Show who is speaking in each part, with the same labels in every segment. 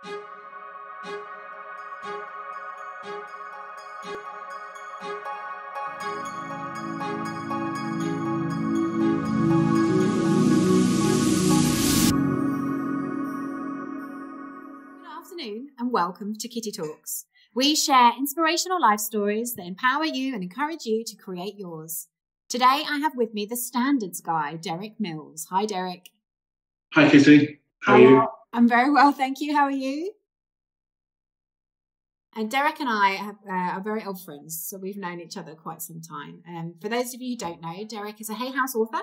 Speaker 1: Afternoon and welcome to Kitty Talks. We share inspirational life stories that empower you and encourage you to create yours. Today I have with me the standards guy, Derek Mills. Hi, Derek.
Speaker 2: Hi, Kitty. How are you?
Speaker 1: I'm very well, thank you. How are you? And Derek and I are very old friends, so we've known each other quite some time. For those of you who don't know, Derek is a Hayhouse author.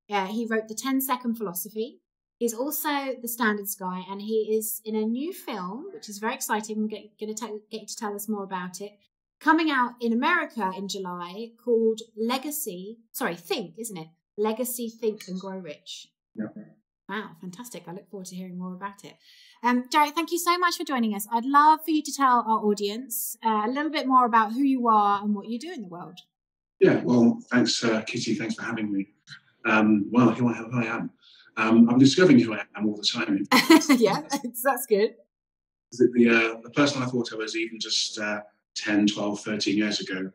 Speaker 1: He wrote The 10-Second Philosophy. He's also the standards guy, and he is in a new film, which is very exciting. We're going to get you to tell us more about it. Coming out in America in July, called Think, isn't it? Legacy, Think and Grow Rich.
Speaker 2: Yeah.
Speaker 1: Wow, fantastic. I look forward to hearing more about it. Derek, thank you so much for joining us. I'd love for you to tell our audience a little bit more about who you are and what you do in the world.
Speaker 2: Yeah, well, thanks, Kitty. Thanks for having me. Well, who I am. I'm discovering who I am all the time.
Speaker 1: Yeah, that's good.
Speaker 2: The person I thought I was even just 10, 12, 13 years ago,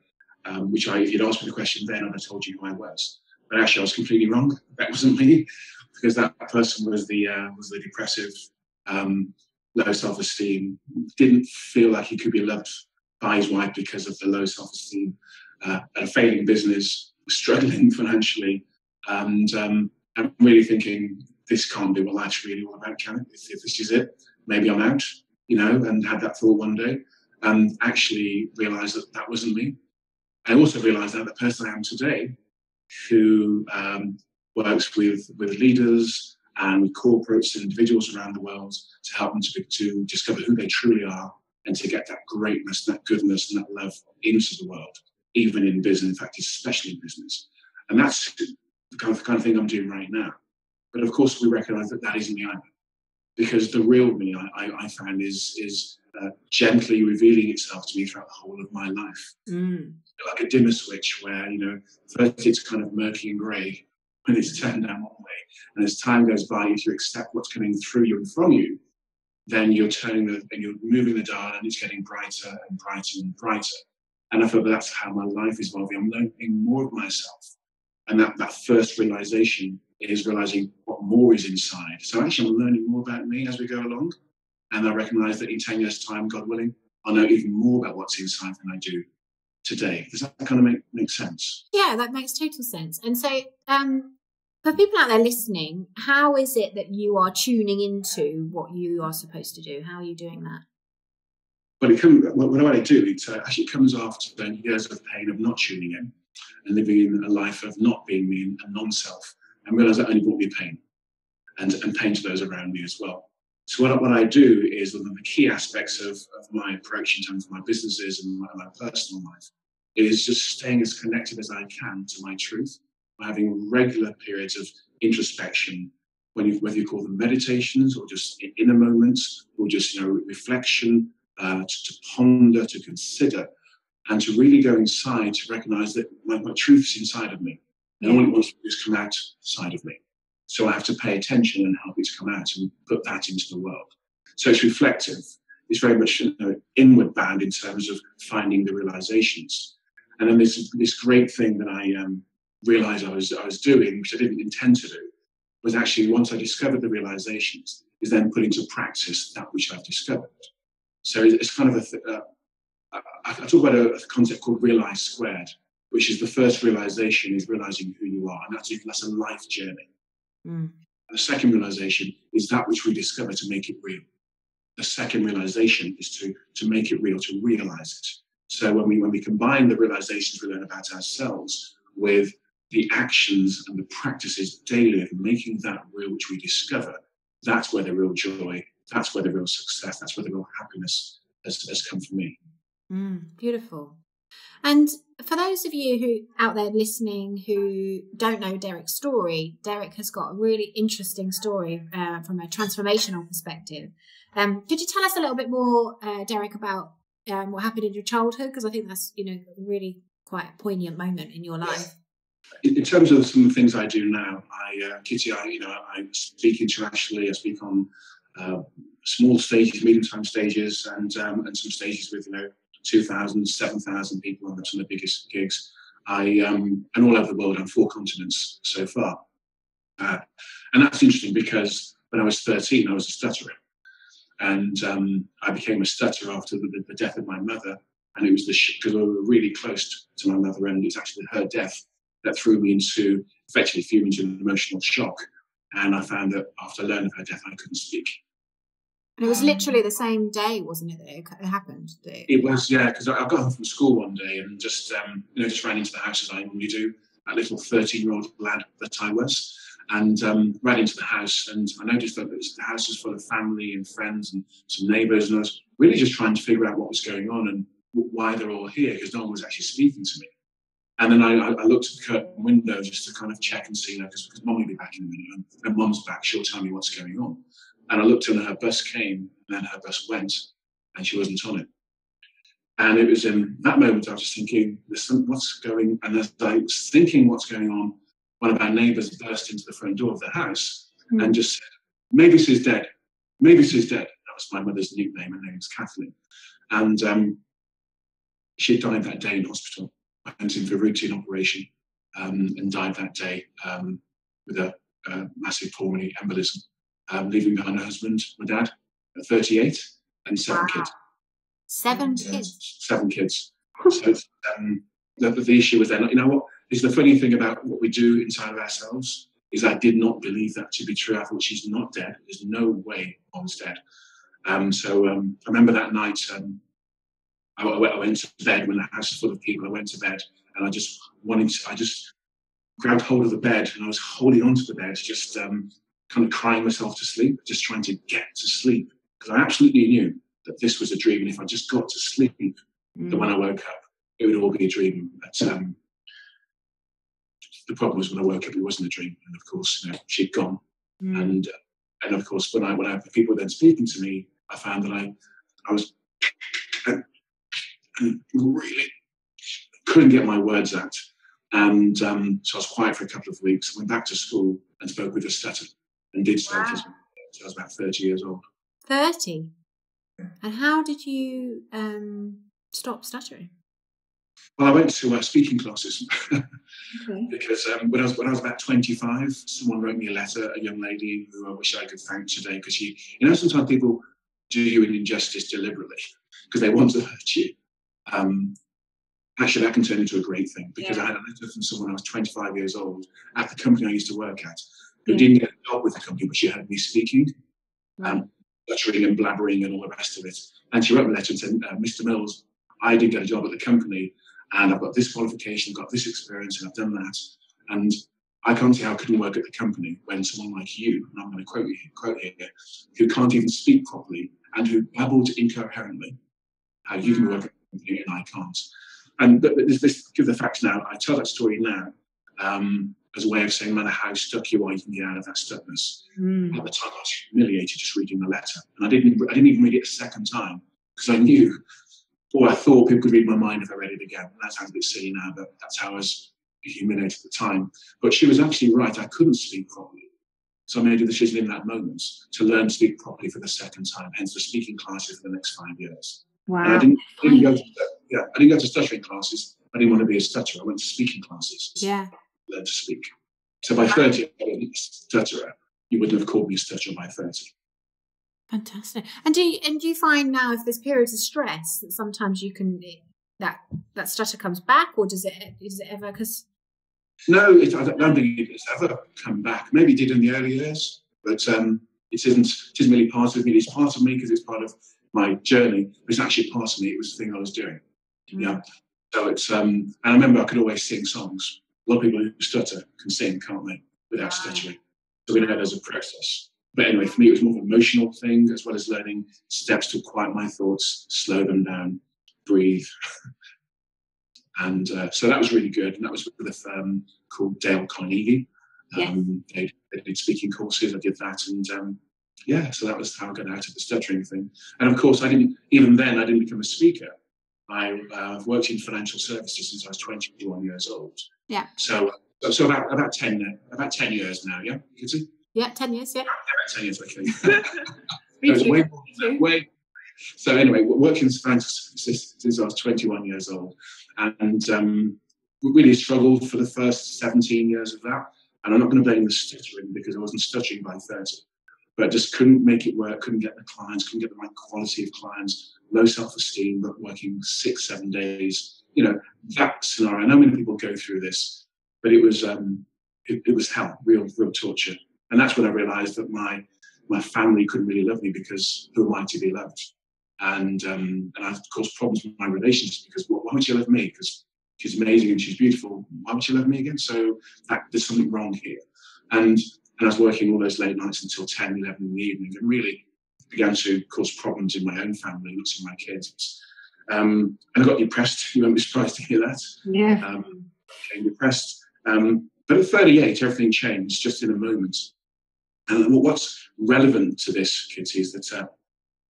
Speaker 2: which if you'd asked me the question then, I'd have told you who I was. But actually, I was completely wrong. That wasn't me, because that person was the depressive, low self-esteem, didn't feel like he could be loved by his wife because of the low self-esteem, a failing business, struggling financially, and I'm really thinking, this can't be what life's really all about, can it? If this is it, maybe I'm out, and had that thought one day, and actually realised that wasn't me. I also realised that the person I am today, who works with leaders and with corporates and individuals around the world to help them to discover who they truly are and to get that greatness, that goodness and that love into the world, even in business, in fact, especially in business. And that's the kind of thing I'm doing right now. But of course, we recognise that isn't me either, because the real me I found is gently revealing itself to me throughout the whole of my life. Like a dimmer switch where, first it's kind of murky and grey when it's turned down one way. And as time goes by, if you accept what's coming through you and from you, then you're you're moving the dial and it's getting brighter and brighter and brighter. And I feel that's how my life is evolving. I'm learning more of myself. And that first realisation is realising what more is inside. So actually I'm learning more about me as we go along. And I recognise that in 10 years' time, God willing, I'll know even more about what's inside than I do today. Does that kind of make sense?
Speaker 1: Yeah, that makes total sense. And so for people out there listening, how is it that you are tuning into what you are supposed to do? How are you doing that?
Speaker 2: Well, what do I do? It actually comes after years of pain of not tuning in and living a life of not being me and non-self, and realise that only brought me pain and pain to those around me as well. So what I do is, one of the key aspects of my approach in terms of my businesses and my personal life is just staying as connected as I can to my truth, by having regular periods of introspection, whether you call them meditations or just inner moments or just reflection, to ponder, to consider, and to really go inside to recognise that my truth is inside of me. And all it wants to do is come outside of me. So I have to pay attention and help it to come out and put that into the world. So it's reflective. It's very much inward bound in terms of finding the realizations. And then this great thing that I realised I was doing, which I didn't intend to do, was actually, once I discovered the realizations, is then put into practice that which I've discovered. So it's kind of I talk about a concept called realise squared, which is the first realization is realizing who you are, and that's a life journey. The second realization is that which we discover to make it real. The second realization is to make it real, to realize it. So when we combine the realizations we learn about ourselves with the actions and the practices daily of making that real, which we discover, that's where the real joy, that's where the real success, that's where the real happiness has come for me.
Speaker 1: Beautiful. And for those of you who out there listening who don't know Derek's story, Derek has got a really interesting story from a transformational perspective. Could you tell us a little bit more, Derek, about what happened in your childhood? Because I think that's really quite a poignant moment in your life.
Speaker 2: In terms of some of the things I do now, Kitty, I speak internationally. I speak on small stages, medium-sized stages, and some stages with 2,000, 7,000 people on some of the biggest gigs. And all over the world on 4 continents so far. And that's interesting because when I was 13, I was a stutterer. And I became a stutterer after the death of my mother. And it was because we were really close to my mother, and it's actually her death that effectively threw me into an emotional shock. And I found that after learning of her death, I couldn't speak.
Speaker 1: And it was literally the same day, wasn't it, that it happened?
Speaker 2: It was, yeah, because I got home from school one day and just ran into the house as I normally do, that little 13-year-old lad that I was, and ran into the house, and I noticed that the house was full of family and friends and some neighbours, and I was really just trying to figure out what was going on and why they're all here, because no one was actually speaking to me. And then I looked at the curtain window just to kind of check and see, because Mum will be back in a minute, and when Mum's back, she'll tell me what's going on. And I looked and her bus came, and then her bus went, and she wasn't on it. And it was in that moment I was just thinking, what's going on? And as I was thinking what's going on, one of our neighbours burst into the front door of the house and just said, "Mavis is dead. Mavis is dead." That was my mother's nickname. Her name was Kathleen. And she died that day in hospital. I went in for a routine operation and died that day with a massive pulmonary embolism, leaving behind her husband, my dad, at 38, and 7 kids.
Speaker 1: 7 kids?
Speaker 2: 7 kids. So the issue was then, you know what, is the funny thing about what we do inside of ourselves is I did not believe that to be true. I thought, she's not dead. There's no way Mom's dead. So I remember that night, I went to bed when the house was full of people. I went to bed and I just grabbed hold of the bed and I was holding onto the bed, just kind of crying myself to sleep, just trying to get to sleep. Because I absolutely knew that this was a dream. And if I just got to sleep, that when I woke up, it would all be a dream. But the problem was when I woke up, it wasn't a dream. And of course, she'd gone. And of course, when I had people then speaking to me, I found that I was really couldn't get my words out. And so I was quiet for a couple of weeks. I went back to school and spoke with a stutter and did stutter. Wow. So I was about 30 years old.
Speaker 1: 30? And how did you stop stuttering?
Speaker 2: Well, I went to speaking classes because when I was about 25, someone wrote me a letter, a young lady who I wish I could thank today, because sometimes people do you an injustice deliberately because they want to hurt you. Actually, that can turn into a great thing, because I had a letter from someone who was 25 years old at the company I used to work at, who didn't get a job with the company, but she heard me speaking, stuttering and blabbering and all the rest of it. And she wrote me a letter and said, "Mr. Mills, I did get a job at the company, and I've got this qualification, I've got this experience, and I've done that. And I can't see how I couldn't work at the company when someone like you," and I'm going to quote here, "who can't even speak properly and who babbled incoherently, how you can work at the company and I can't." And this give the facts now. I tell that story now as a way of saying, no matter how stuck you are, you can get out of that stuckness. At the time, I was humiliated just reading the letter, and I didn't even read it a second time because I knew, or I thought, people could read my mind if I read it again. And that sounds a bit silly now, but that's how I was humiliated at the time. But she was actually right. I couldn't speak properly, so I made a decision in that moment to learn to speak properly for the second time. Hence the speaking classes for the next 5 years.
Speaker 1: Wow.
Speaker 2: And I didn't go to stuttering classes. I didn't want to be a stutterer. I went to speaking classes.
Speaker 1: Yeah.
Speaker 2: Learn to speak. So by 30, I was a stutterer. You wouldn't have called me a stutterer by 30.
Speaker 1: Fantastic. And do you find now, if there's periods of stress, that sometimes you can that stutter comes back, or does it ever? Because
Speaker 2: no, I don't think it's ever come back. Maybe it did in the early years, but it isn't really part of me. It's part of me because it's part of my journey. It's actually part of me. It was the thing I was doing. Yeah. So it's and I remember I could always sing songs. A lot of people who stutter can sing, can't they, without stuttering? So we know there's a process. But anyway, for me, it was more of an emotional thing, as well as learning steps to quiet my thoughts, slow them down, breathe. And so that was really good. And that was with a firm called Dale Carnegie. They did speaking courses. I did that. And so that was how I got out of the stuttering thing. And of course, I didn't become a speaker. I've worked in financial services since I was 21 years old. Yeah. So about 10 years now. Yeah, you can see.
Speaker 1: Yeah, 10 years. Yeah.
Speaker 2: About 10 years. Okay. It was way more than that, way. So anyway, working as a scientist since I was 21 years old, and really struggled for the first 17 years of that. And I'm not going to blame the stuttering because I wasn't stuttering by 30, but just couldn't make it work, couldn't get the clients, couldn't get the right quality of clients, low self-esteem, but working 6-7 days. You know, that scenario. I know many people go through this, but it was hell, real torture. And that's when I realised that my family couldn't really love me because who am I to be loved? And I've caused problems with my relationships because why would you love me? Because she's amazing and she's beautiful. Why would you love me again? So there's something wrong here. And I was working all those late nights until 10, 11 in the evening and really began to cause problems in my own family, not in my kids. And I got depressed. You won't be surprised to hear that.
Speaker 1: Yeah.
Speaker 2: Became depressed. But at 38, everything changed just in a moment. And what's relevant to this, Kitty, is that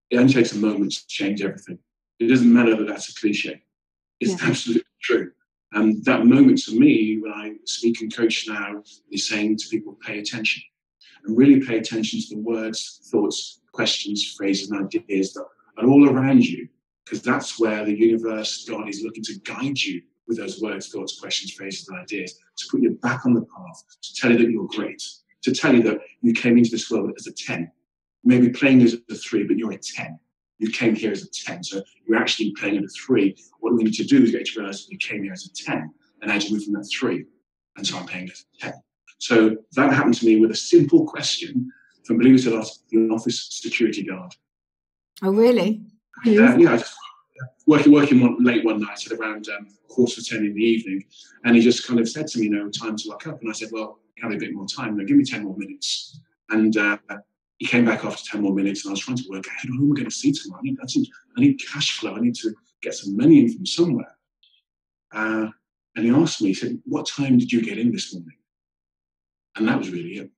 Speaker 2: it only takes a moment to change everything. It doesn't matter that that's a cliche. It's absolutely true. And that moment to me, when I speak and coach now, is saying to people, pay attention. And really pay attention to the words, thoughts, questions, phrases, and ideas that are all around you. Because that's where the universe, God, is looking to guide you with those words, thoughts, questions, phrases, and ideas, to put you back on the path, to tell you that you're great, to tell you that you came into this world as a 10. Maybe playing as a 3, but you're a 10. You came here as a 10, so you're actually playing at a 3. What we need to do is get to realize that you came here as a 10, and as you move from that 3, and so I'm playing as a 10. So that happened to me with a simple question from, believe it or not, the office security guard.
Speaker 1: Oh, really?
Speaker 2: I just working late one night at around 9:45 in the evening, and he just kind of said to me, time to lock up. And I said, well, have a bit more time. Give me 10 more minutes. And he came back after 10 more minutes, and I was trying to work out who am I going to see tomorrow. I need cash flow. I need to get some money in from somewhere. And he asked me, he said, what time did you get in this morning? And that was really it.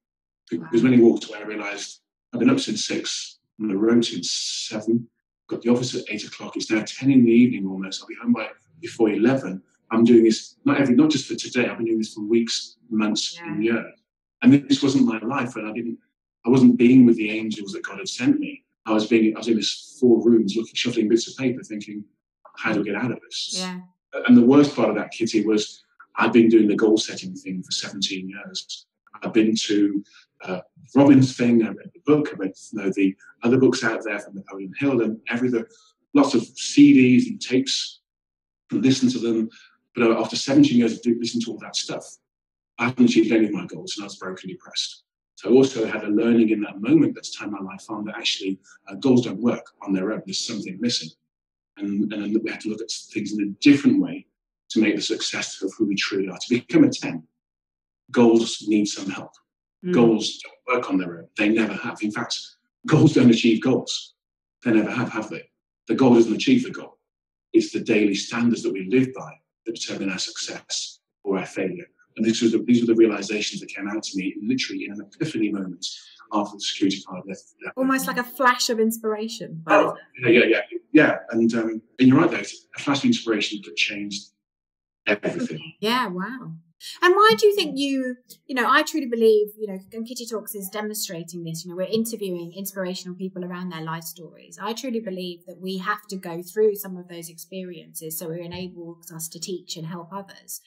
Speaker 2: Because when he walked away, I realised I've been up since 6, on the road since 7, got the office at 8 o'clock. It's now 10 in the evening almost. I'll be home before 11. I'm doing this, not just for today, I've been doing this for weeks, months, and years. And this wasn't my life, and I wasn't being with the angels that God had sent me. I was in this 4 rooms, shuffling bits of paper, thinking, how do I get out of this?
Speaker 1: Yeah.
Speaker 2: And the worst part of that, Kitty, was I'd been doing the goal setting thing for 17 years. I've been to Robin's thing. I read the book. I read the other books out there from Napoleon Hill and lots of CDs and tapes, and listened to them. But after 17 years of listening to all that stuff, I hadn't achieved any of my goals, and I was broken depressed. So I also had a learning in that moment that's turned my life on that actually goals don't work on their own. There's something missing. And then we had to look at things in a different way to make the success of who we truly are. To become a 10, goals need some help. Goals don't work on their own. They never have. In fact, goals don't achieve goals. They never have they? The goal doesn't achieve the goal. It's the daily standards that we live by that determine our success or our failure. And these were the realizations that came out to me literally in an epiphany moment after the security guard left.
Speaker 1: Almost like a flash of inspiration.
Speaker 2: Yeah. And you're right, though. A flash of inspiration that changed everything.
Speaker 1: Yeah, wow. And why do you think I truly believe, and Kitty Talks is demonstrating this, we're interviewing inspirational people around their life stories. I truly believe that we have to go through some of those experiences so it enables us to teach and help others.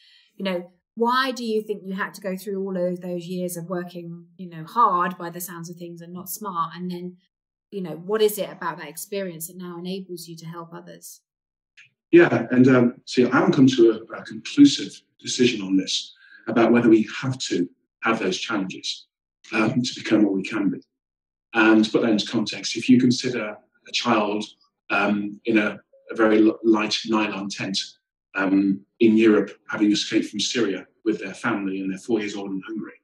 Speaker 1: Why do you think you had to go through all of those years of working, hard by the sounds of things and not smart? And then, what is it about that experience that now enables you to help others?
Speaker 2: Yeah, and see, I haven't come to a conclusive decision on this about whether we have to have those challenges to become what we can be. And to put that into context, if you consider a child in a very light nylon tent in Europe having escaped from Syria with their family and they're 4 years old and hungry,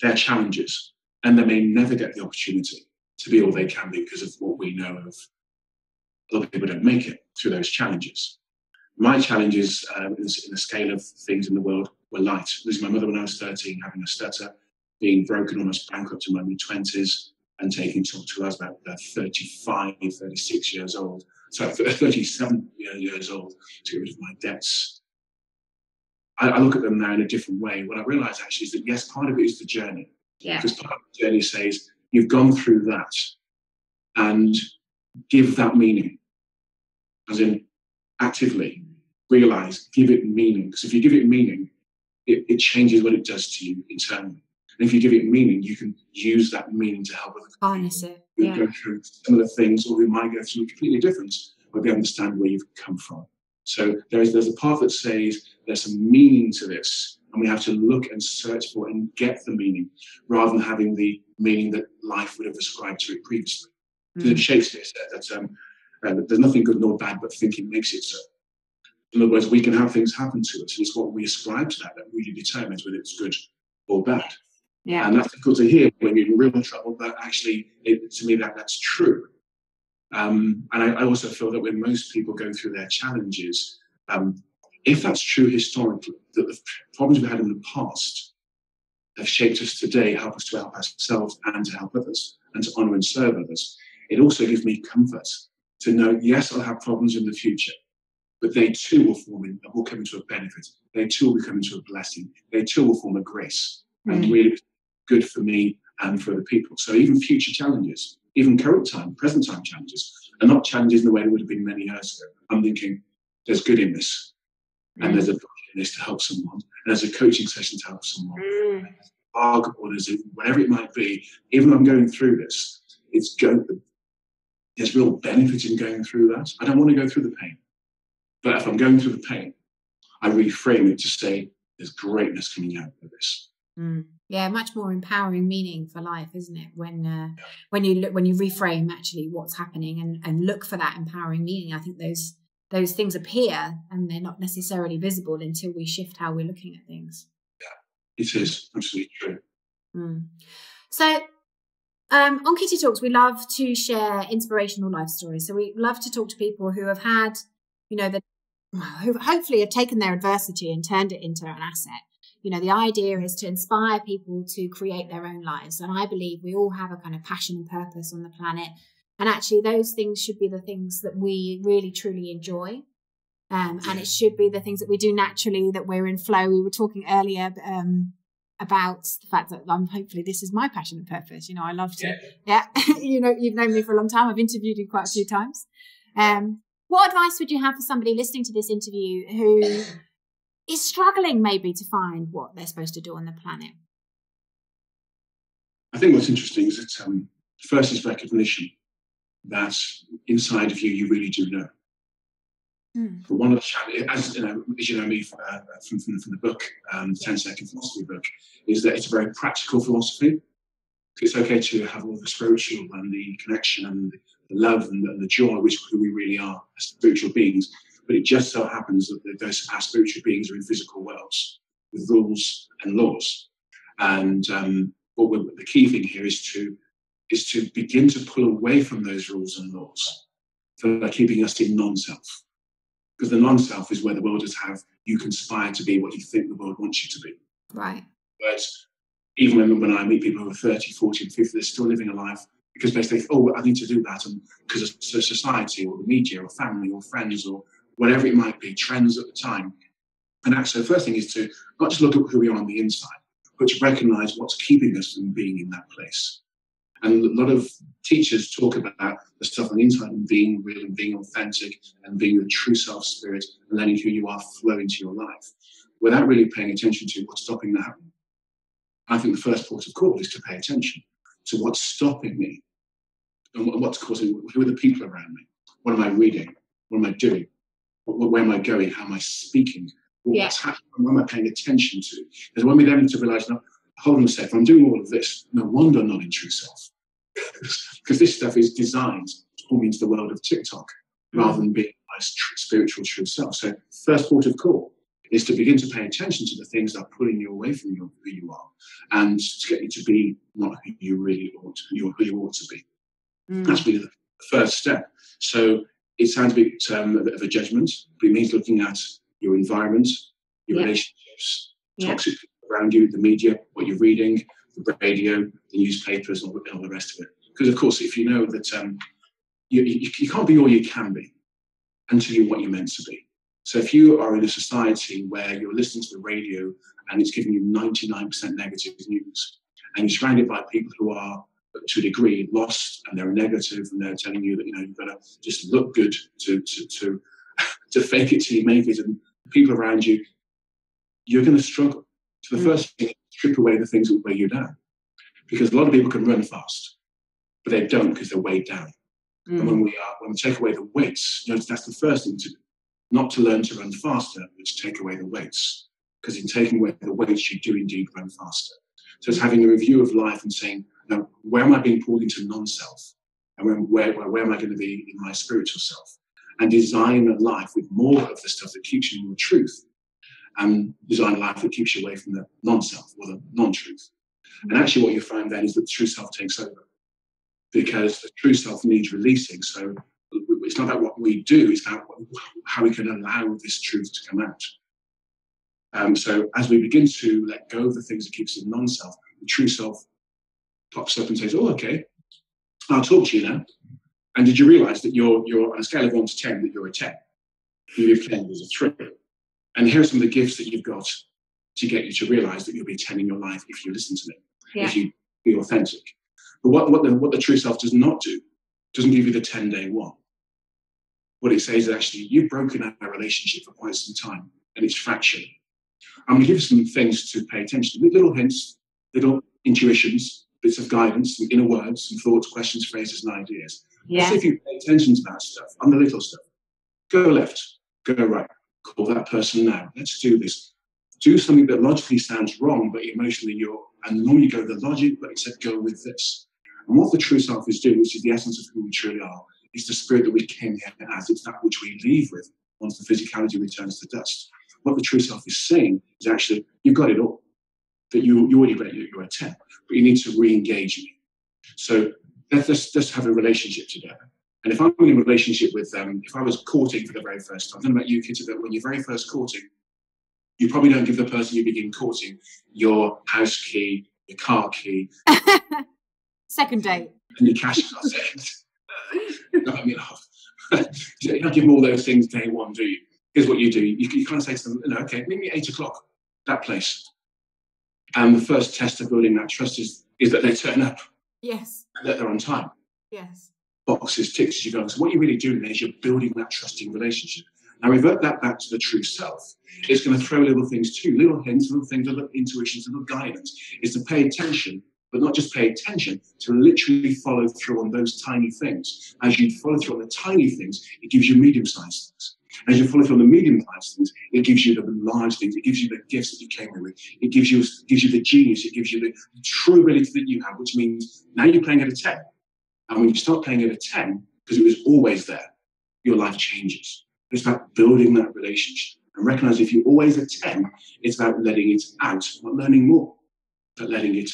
Speaker 2: they're challenges, and they may never get the opportunity to be all they can be because of what we know of. A lot of people don't make it through those challenges. My challenges in the scale of things in the world were light. Losing my mother when I was 13, having a stutter, being broken, almost bankrupt in my mid-20s, and taking till I was about 35, 36 years old. So 37 years old to get rid of my debts. I look at them now in a different way. What I realise actually is that, yes, part of it is the journey.
Speaker 1: Yeah.
Speaker 2: Because part of the journey says, you've gone through that. and give that meaning, as in actively realize, give it meaning. Because if you give it meaning, it changes what it does to you internally. And if you give it meaning, you can use that meaning to help other
Speaker 1: Harness it.
Speaker 2: who go through similar things, or who might go through completely different, but they understand where you've come from. So there's a part that says there's some meaning to this, and we have to look and search for it and get the meaning, rather than having the meaning that life would have ascribed to it previously. Shakespeare said that there's nothing good nor bad, but thinking makes it so. In other words, we can have things happen to us, and it's what we ascribe to that really determines whether it's good or bad.
Speaker 1: Yeah.
Speaker 2: And that's difficult to hear when you're in real trouble, but actually, to me, that's true. And I also feel that when most people go through their challenges, if that's true historically, that the problems we had in the past have shaped us today, help us to help ourselves and to help others, and to honour and serve others, it also gives me comfort to know, yes, I'll have problems in the future, but they too will come into a benefit. They too will come into a blessing. They too will form a grace and really good for me and for other people. So even future challenges, even present time challenges, are not challenges in the way they would have been many years ago. I'm thinking there's good in this, and there's a book in this to help someone, and there's a coaching session to help someone, or there's whatever it might be. Even though I'm going through this, there's real benefit in going through that. I don't want to go through the pain, but if I'm going through the pain, I reframe it to say there's greatness coming out of this.
Speaker 1: Yeah, much more empowering meaning for life, isn't it? When you reframe actually what's happening and look for that empowering meaning, I think those things appear, and they're not necessarily visible until we shift how we're looking at things.
Speaker 2: Yeah, it is absolutely true.
Speaker 1: So on Kitty Talks, we love to share inspirational life stories. So we love to talk to people who have had, who hopefully have taken their adversity and turned it into an asset. The idea is to inspire people to create their own lives. And I believe we all have a kind of passion and purpose on the planet. And actually those things should be the things that we really, truly enjoy. And it should be the things that we do naturally, that we're in flow. We were talking earlier about the fact that hopefully this is my passion and purpose. I love to, you've known me for a long time. I've interviewed you quite a few times. What advice would you have for somebody listening to this interview who is struggling maybe to find what they're supposed to do on the planet?
Speaker 2: I think what's interesting is that first is recognition that inside of you really do know. But one of the challenges, as you know me from the book, the 10-second philosophy book, is that it's a very practical philosophy. It's okay to have all the spiritual and the connection and the love and the joy, which who we really are as spiritual beings. But it just so happens that our spiritual beings are in physical worlds with rules and laws. And the key thing here is to begin to pull away from those rules and laws for keeping us in non-self. Because the non-self is where the world is you conspire to be what you think the world wants you to be.
Speaker 1: Right.
Speaker 2: But even when I meet people who are 30, 40 and 50, they're still living a life because they think, I need to do that, and because of society or the media or family or friends or whatever it might be, trends at the time. And actually, the first thing is to not just look at who we are on the inside, but to recognise what's keeping us from being in that place. And a lot of teachers talk about the stuff on the inside and being real and being authentic and being the true self spirit and letting who you are flow into your life without really paying attention to what's stopping that happening. I think the first port of call is to pay attention to what's stopping me and what's causing, who are the people around me? What am I reading? What am I doing? Where am I going? How am I speaking? What's happening? What am I paying attention to? Because when we then need to realise, no, hold on a second, I'm doing all of this. No wonder I'm not in true self. Because this stuff is designed to pull me into the world of TikTok rather than being my spiritual true self. So first port of call is to begin to pay attention to the things that are pulling you away from who you are and to get you to be not who you really ought, who you ought to be. That's really the first step. So it sounds a bit of a judgment, but it means looking at your environment, your relationships, toxic people around you, the media, what you're reading, the radio, the newspapers, and all the rest of it. Because, of course, if you know that you can't be all you can be until you're what you're meant to be. So if you are in a society where you're listening to the radio and it's giving you 99% negative news, and you're surrounded by people who are to a degree, lost, and they're negative, and they're telling you that, you know, you've got to just look good to fake it till you make it, and people around you, you're going to struggle. So the first thing is strip away the things that weigh you down, because a lot of people can run fast, but they don't because they're weighed down. And when we take away the weights, you know, that's the first thing to do, not to learn to run faster, but to take away the weights, because in taking away the weights, you do indeed run faster. So it's having a review of life and saying, now, where am I being pulled into non-self? And where am I going to be in my spiritual self? And design a life with more of the stuff that keeps you in your truth, and design a life that keeps you away from the non-self or the non-truth. And actually what you find then is that the true self takes over, because the true self needs releasing. So it's not about what we do, it's about how we can allow this truth to come out. So as we begin to let go of the things that keep us in non-self, the true self pops up and says, oh, okay, I'll talk to you now. And did you realize that you're on a scale of 1 to 10, that you're a 10? You live 10 as a 3. And here are some of the gifts that you've got to get you to realize that you'll be 10 in your life if you listen to me, if you be authentic. But what the true self does not do, doesn't give you the 10-day one. What it says is actually, you've broken our relationship for quite some time, and it's fractured. I'm going to give you some things to pay attention to, little hints, little intuitions, bits of guidance, some inner words, some thoughts, questions, phrases, and ideas. Let's see if you pay attention to that stuff, on the little stuff. Go left, go right, call that person now. Let's do this. Do something that logically sounds wrong, but emotionally and normally you go the logic, but it said go with this. And what the true self is doing, which is the essence of who we truly are, is the spirit that we came here as. It's that which we leave with once the physicality returns to dust. What the true self is saying is actually, you've got it all. That you already read it, you're a 10, but you need to re-engage me. So let's have a relationship together. And if I'm in a relationship with if I was courting for the very first time, I don't know about you kids, but when you're very first courting, you probably don't give the person you begin courting your house key, your car key.
Speaker 1: Second date.
Speaker 2: And your cash card. No, I mean, you don't give them all those things day one, do you? Here's what you do. You kind of say to them, no, okay, meet me at 8 o'clock, that place. And the first test of building that trust is that they turn up.
Speaker 1: Yes.
Speaker 2: That they're on time.
Speaker 1: Yes.
Speaker 2: Boxes, ticks as you go. So what you're really doing is you're building that trusting relationship. Now revert that back to the true self. It's going to throw little things too, little hints, little things, little intuitions, little guidance. Is to pay attention, but not just pay attention, to literally follow through on those tiny things. As you follow through on the tiny things, it gives you medium-sized things. As you follow through on the medium-sized things, it gives you the large things. It gives you the gifts that you came here with. It gives you the genius. It gives you the true ability that you have, which means now you're playing at a 10. And when you start playing at a 10, because it was always there, your life changes. It's about building that relationship. And recognize if you're always a 10, it's about letting it out, not learning more, but letting it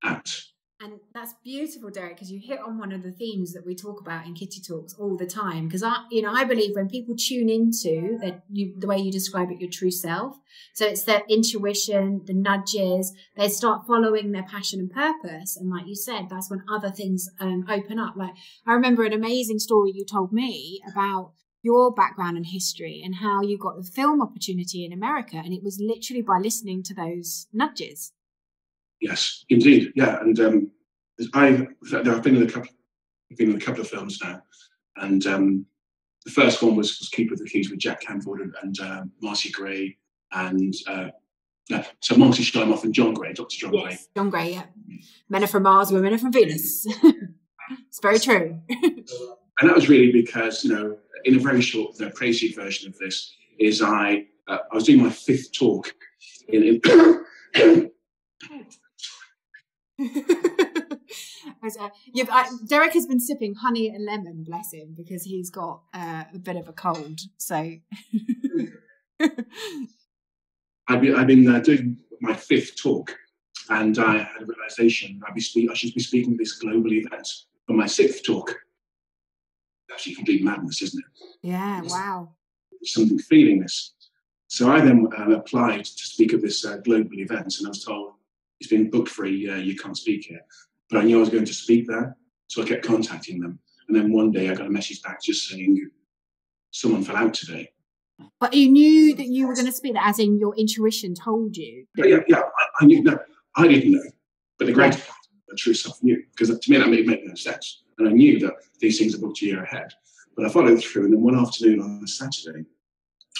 Speaker 2: out.
Speaker 1: And that's beautiful, Derek, because you hit on one of the themes that we talk about in Kitty Talks all the time. Because I believe when people tune into the way you describe it, your true self, so it's their intuition, the nudges, they start following their passion and purpose. And like you said, that's when other things open up. Like I remember an amazing story you told me about your background and history and how you got the film opportunity in America, and it was literally by listening to those nudges.
Speaker 2: Yes, indeed. Yeah, and I've been in a couple of films now, and the first one was Keeper of the Keys with Jack Canfield and Marcy Gray, and so Marty Steinhoff and John Gray, Dr. John Gray.
Speaker 1: John Gray, yeah. Men are from Mars, women are from Venus. It's very true.
Speaker 2: And that was really because, in a very short, crazy version of this, is I was doing my 5th talk in
Speaker 1: Derek has been sipping honey and lemon, bless him, because he's got a bit of a cold. So
Speaker 2: I've been doing my 5th talk, and I had a realization I should be speaking at this global event for my 6th talk. Actually, complete madness, isn't it?
Speaker 1: Yeah, wow.
Speaker 2: Something feeling this. So I then applied to speak at this global event, and I was told, it's been booked for a year, you can't speak here. But I knew I was going to speak there, so I kept contacting them. And then one day I got a message back just saying, someone fell out today.
Speaker 1: But you knew that you were going to speak there, as in your intuition told you?
Speaker 2: Yeah, I knew. No, I didn't know. But the great a true self knew. Because to me, that made no sense. And I knew that these things are booked a year ahead. But I followed through, and then one afternoon on a Saturday,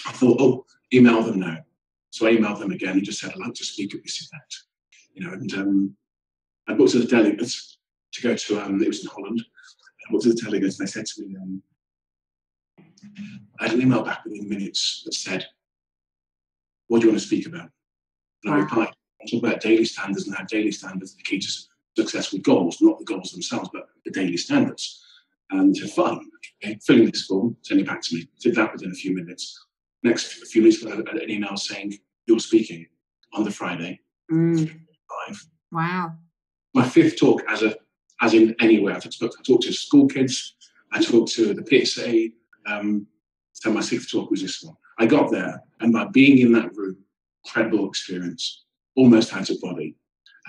Speaker 2: I thought, oh, email them now. So I emailed them again and just said, I'd like to speak at this event. And I booked to the delegates to go to, it was in Holland. I booked to the delegates, and they said to me, I had an email back within minutes that said, what do you want to speak about? And I replied, I talk about daily standards and how daily standards are the key to success with goals, not the goals themselves, but the daily standards. And to fine, okay, fill in this form, send it back to me. Did that within a few minutes. Next few minutes, I had an email saying, you're speaking on the Friday. 5.
Speaker 1: Wow.
Speaker 2: My 5th talk as in anywhere. I talked to school kids, I talked to the PSA, so my 6th talk was this one. I got there, and by being in that room, incredible experience, almost out of body,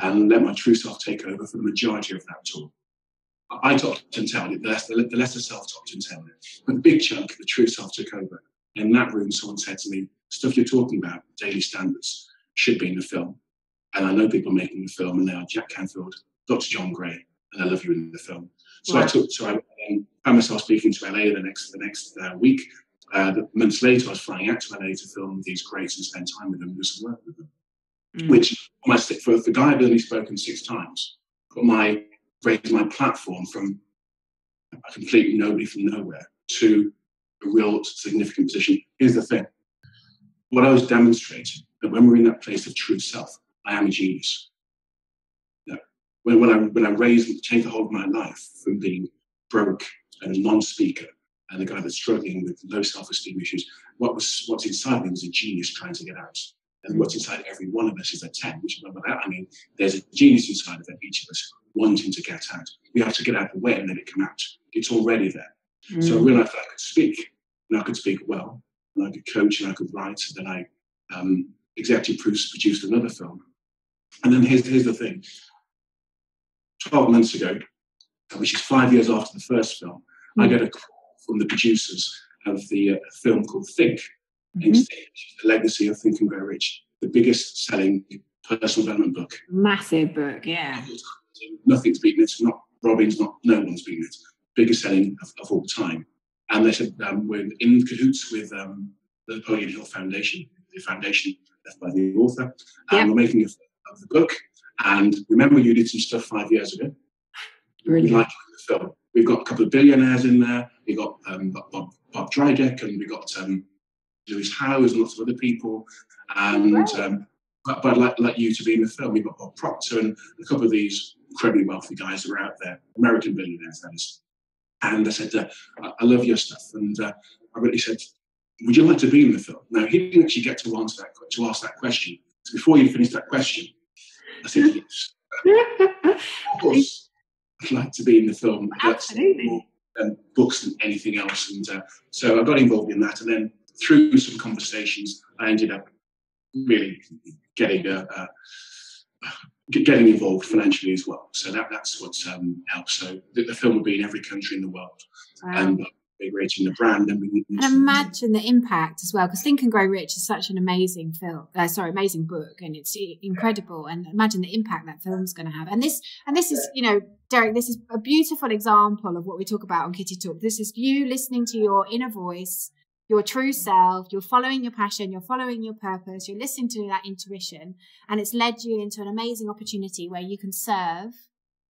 Speaker 2: and let my true self take over for the majority of that talk. I topped and tailed it, the lesser self topped and tailed it. But the big chunk, the true self took over. In that room, someone said to me, stuff you're talking about, daily standards, should be in the film. And I know people making the film, and they are Jack Canfield, Dr. John Gray, and I love you in the film. So
Speaker 1: Wow.
Speaker 2: I found myself speaking to LA the next week. Months later, I was flying out to LA to film these greats and spend time with them and do some work with them. Which, for the guy I've only spoken 6 times, raised my platform from a complete nobody from nowhere to a real significant position. Here's the thing. What I was demonstrating, that when we're in that place of true self, I am a genius. When I take a hold of my life from being broke and a non-speaker and the guy that's struggling with low self-esteem issues, what's inside me was a genius trying to get out. And what's inside every one of us is a 10, which by that I mean there's a genius inside of each of us wanting to get out. We have to get out of the way and let it come out. It's already there. So I realized that I could speak, and I could speak well, and I could coach, and I could write. And then I executive produced another film. And then here's the thing. 12 months ago, which is 5 years after the first film, I got a call from the producers of the film called Think, the legacy of Think and Grow Rich, the biggest selling personal development book.
Speaker 1: Massive book, yeah.
Speaker 2: Nothing's beaten it. Not Robbins, no one's beaten it. Biggest selling of all time. And they said we're in cahoots with the Napoleon Hill Foundation, the foundation left by the author, and we're making a film of the book. And remember, you did some stuff 5 years ago.
Speaker 1: Really?
Speaker 2: We like the film. We've got a couple of billionaires in there. We got Bob Drydeck, and we got Lewis Howes and lots of other people. And but I'd like you to be in the film. We've got Bob Proctor and a couple of these incredibly wealthy guys that are out there, American billionaires, that is. And I said, I love your stuff. And I really said, would you like to be in the film? Now, he didn't actually get to ask that question. So before you finish that question, I said, yes. Of course, I'd like to be in the film.
Speaker 1: Absolutely.
Speaker 2: More than books than anything else. And so I got involved in that. And then through some conversations, I ended up really getting involved financially as well. So that's what's helped. So the film will be in every country in the world.
Speaker 1: Wow.
Speaker 2: And we're rating the brand. And
Speaker 1: imagine the impact as well, because Think and Grow Rich is such an amazing amazing book, and it's incredible. And imagine the impact that film's going to have. And this is, Derek, this is a beautiful example of what we talk about on Kitty Talk. This is you listening to your inner voice, your true self. You're following your passion, you're following your purpose, you're listening to that intuition, and it's led you into an amazing opportunity where you can serve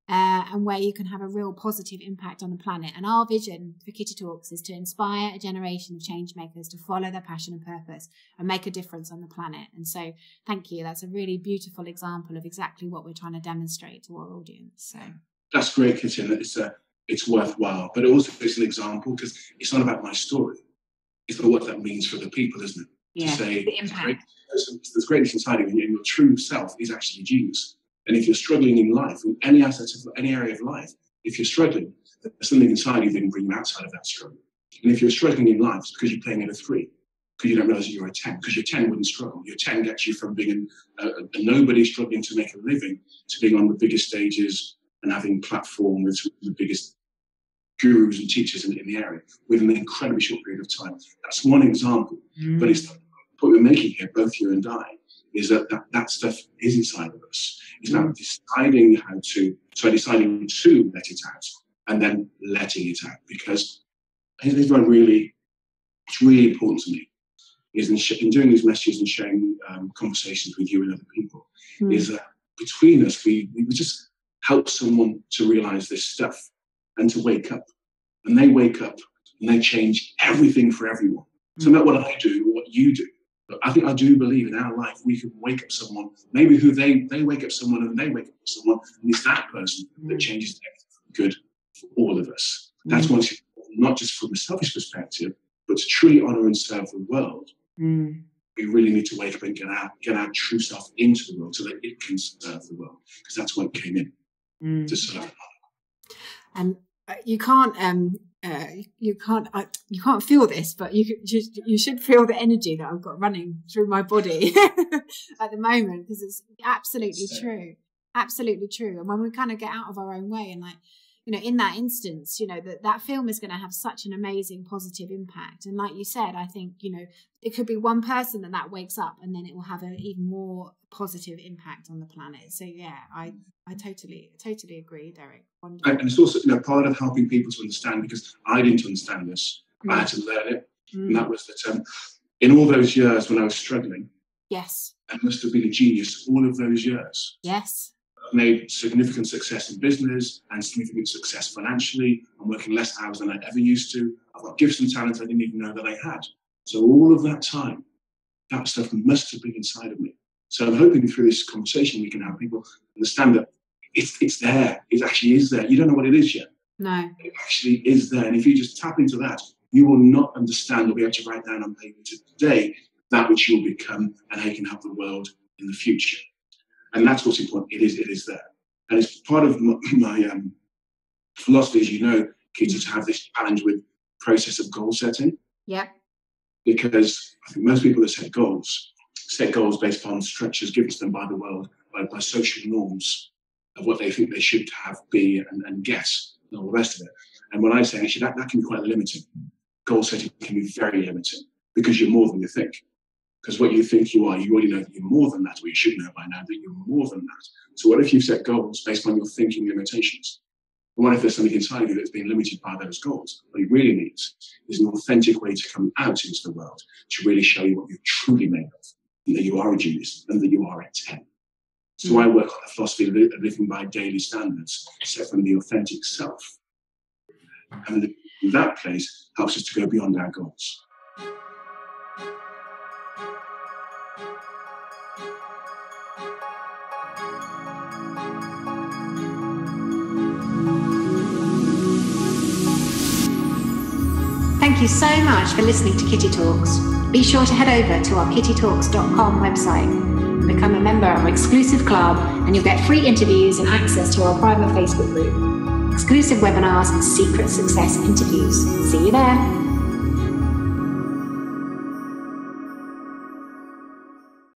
Speaker 1: and where you can have a real positive impact on the planet. And our vision for Kitty Talks is to inspire a generation of change makers to follow their passion and purpose and make a difference on the planet. And so thank you. That's a really beautiful example of exactly what we're trying to demonstrate to our audience. So
Speaker 2: that's great, Kitty, and it's worthwhile. But also it's an example because it's not about my story. It's about what that means for the people, isn't it?
Speaker 1: Yeah,
Speaker 2: to say
Speaker 1: the impact.
Speaker 2: There's greatness inside of you, and your true self is actually genius. And if you're struggling in life, in any aspect of any area of life, if you're struggling, there's something inside you that can bring you outside of that struggle. And if you're struggling in life, it's because you're playing at a 3, because you don't realize that you're a 10, because your 10 wouldn't struggle. Your 10 gets you from being a nobody struggling to make a living to being on the biggest stages and having platform with the biggest gurus and teachers in the area within an incredibly short period of time. That's one example, but it's what we're making here, both you and I, is that stuff is inside of us. It's about deciding deciding to let it out and then letting it out. Because here's what it's really important to me, is in doing these messages and sharing conversations with you and other people, is that between us, we just help someone to realize this stuff and to wake up. And they wake up and they change everything for everyone. So not what I do or what you do, but I do believe in our life we can wake up someone, maybe who they wake up someone and they wake up someone, and it's that person that changes everything for good for all of us. That's one thing, not just from a selfish perspective, but to truly honour and serve the world. We really need to wake up and get our true self into the world so that it can serve the world, because that's what it came in to serve.
Speaker 1: And you can't feel this, but you should feel the energy that I've got running through my body at the moment, because it's absolutely true. And when we kind of get out of our own way and, like, you know, in that instance, you know, that film is going to have such an amazing positive impact. And like you said, I think, you know, it could be one person that wakes up, and then it will have an even more positive impact on the planet. So yeah, I totally agree, Derek.
Speaker 2: And it's also, you know, part of helping people to understand, because I didn't understand this. I had to learn it. And that was that in all those years when I was struggling,
Speaker 1: yes,
Speaker 2: I must have been a genius all of those years.
Speaker 1: Yes.
Speaker 2: I've made significant success in business and significant success financially. I'm working less hours than I ever used to. I've got gifts and talents I didn't even know that I had. So all of that time, that stuff must have been inside of me. So I'm hoping through this conversation we can have people understand that it's there. It actually is there. You don't know what it is yet.
Speaker 1: No.
Speaker 2: It actually is there. And if you just tap into that, you will not understand or be able to write down on paper today that which you'll become and how you can help the world in the future. And that's what's important. It is there. And it's part of my philosophy, as you know, Kitty, to have this challenge with process of goal setting.
Speaker 1: Yeah.
Speaker 2: Because I think most people that set goals based on structures given to them by the world, by social norms of what they think they should have, be, and guess, and all the rest of it. And when I say, actually, that can be quite limiting. Goal setting can be very limiting, because you're more than you think. Because what you think you are, you already know that you're more than that, or you should know by now that you're more than that. So what if you set goals based on your thinking limitations? And what if there's something inside of you that's being limited by those goals? What you really need is an authentic way to come out into the world, to really show you what you're truly made of, and that you are a genius, and that you are a 10. So I work on the philosophy of living by daily standards, set from the authentic self. And that place helps us to go beyond our goals.
Speaker 1: Thank you so much for listening to Kitty Talks. Be sure to head over to our kittytalks.com website, become a member of our exclusive club, and you'll get free interviews and access to our private Facebook group, exclusive webinars and secret success interviews. See you there.